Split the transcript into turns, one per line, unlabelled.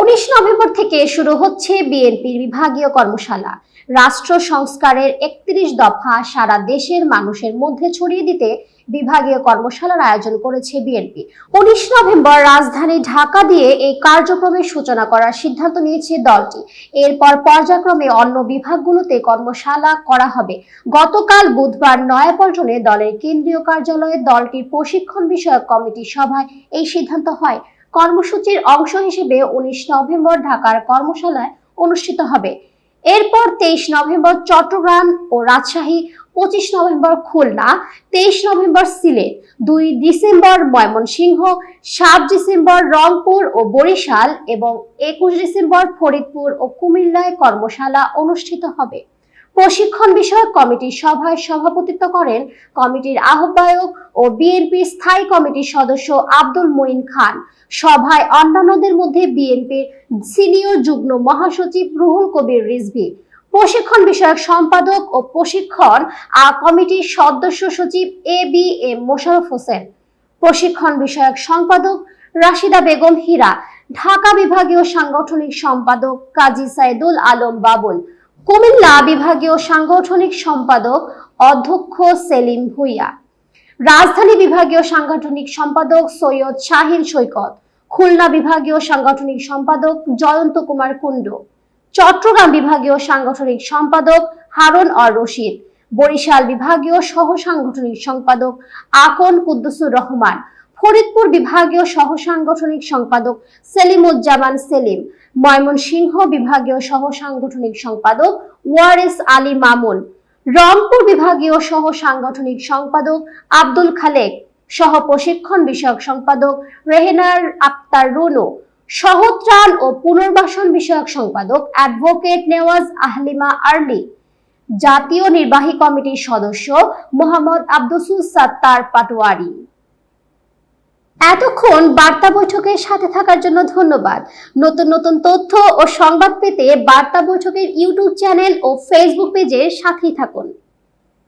19 November থেকে শুরু হচ্ছে বিএনপির বিভাগীয় কর্মশালা। রাষ্ট্র সংস্কারের 31 দফা সারা দেশের মানুষের মধ্যে ছড়িয়ে দিতে বিভাগীয় কর্মশালার আয়োজন করেছে বিএনপি। 19 নভেম্বর রাজধানী ঢাকা দিয়ে এই কার্যক্রমের সূচনা করার সিদ্ধান্ত নিয়েছে দলটি। এরপর পর্যায়ক্রমে অন্য বিভাগগুলোতে কর্মশালা করা হবে। গতকাল বুধবার নয়াপল্টনে দলের কেন্দ্রীয় কার্যালয়ে দলটির প্রশিক্ষণ বিষয়ক কমিটির সভায় এই সিদ্ধান্ত হয়। কর্মসূচির অংশ হিসেবে 19 নভেম্বর ঢাকার কর্মশালায় অনুষ্ঠিত হবে। এরপর 23 নভেম্বর চট্টগ্রাম ও Rajshahi, 25 November Khulna, 23 November Sylhet, 2 December Mymensingh, 7 December Rangpur ও বরিশাল এবং 21 ডিসেম্বর ফরিদপুর ও কুমিল্লায় কর্মশালা অনুষ্ঠিত হবে। প্রশিক্ষণ বিষয়ক কমিটির সভায় সভাপতিত্ব করেন কমিটির আহ্বায়ক ও বিএনপি স্থায়ী কমিটির সদস্য আব্দুল মঈন খান। সভায় অন্যান্যদের মধ্যে বিএনপির সিনিয়র যুগ্ম মহাসচিব রুহুল কবির রিজভী, প্রশিক্ষণ বিষয়ক সম্পাদক ও প্রশিক্ষণ কমিটির সদস্য সচিব এবিএম মোশাররফ হোসেন, প্রশিক্ষণ বিষয়ক সম্পাদক রাশিদা বেগম হীরা, ঢাকা বিভাগীয় সাংগঠনিক সম্পাদক কাজী সাইদুল আলম বাবুল, কুমিল্লা বিভাগীয় সাংগঠনিক সম্পাদক অধ্যক্ষ সেলিম ভুইয়া, রাজধানী বিভাগীয় সাংগঠনিক সম্পাদক সৈয়দ শাহিন সৈকত, খুলনা বিভাগীয় সাংগঠনিক সম্পাদক জয়ন্ত কুমার কুণ্ডু, চট্টগ্রাম বিভাগীয় সাংগঠনিক সম্পাদক হারুন আর রশিদ, বরিশাল বিভাগীয় সহ সাংগঠনিক সম্পাদক আকন কুদ্দুসুর রহমান, ফরিদপুর বিভাগীয় সহ সাংগঠনিক সম্পাদক সেলিমুজ্জামান সেলিম, ময়মনসিংহ বিভাগীয় সহ সাংগঠনিক সম্পাদক ওয়ারেস আলী মামুন, রংপুর বিভাগীয় সহ সাংগঠনিক সম্পাদক আব্দুল খালেক, সহ প্রশিক্ষণ বিষয়ক সম্পাদক রেহেনার আক্তার রুনু, সহত্রাণ ও পুনর্বাসন বিষয়ক সম্পাদক অ্যাডভোকেট নেওয়াজ আহলিমা আরলি, জাতীয় নির্বাহী কমিটির সদস্য মোহাম্মদ আব্দুস সাত্তার পাটোয়ারি। এতক্ষণ বার্তা বৈঠকের সাথে থাকার জন্য ধন্যবাদ। নতুন নতুন তথ্য ও সংবাদ পেতে বার্তা বৈঠকের ইউটিউব চ্যানেল ও ফেসবুক পেজের সাথেই থাকুন।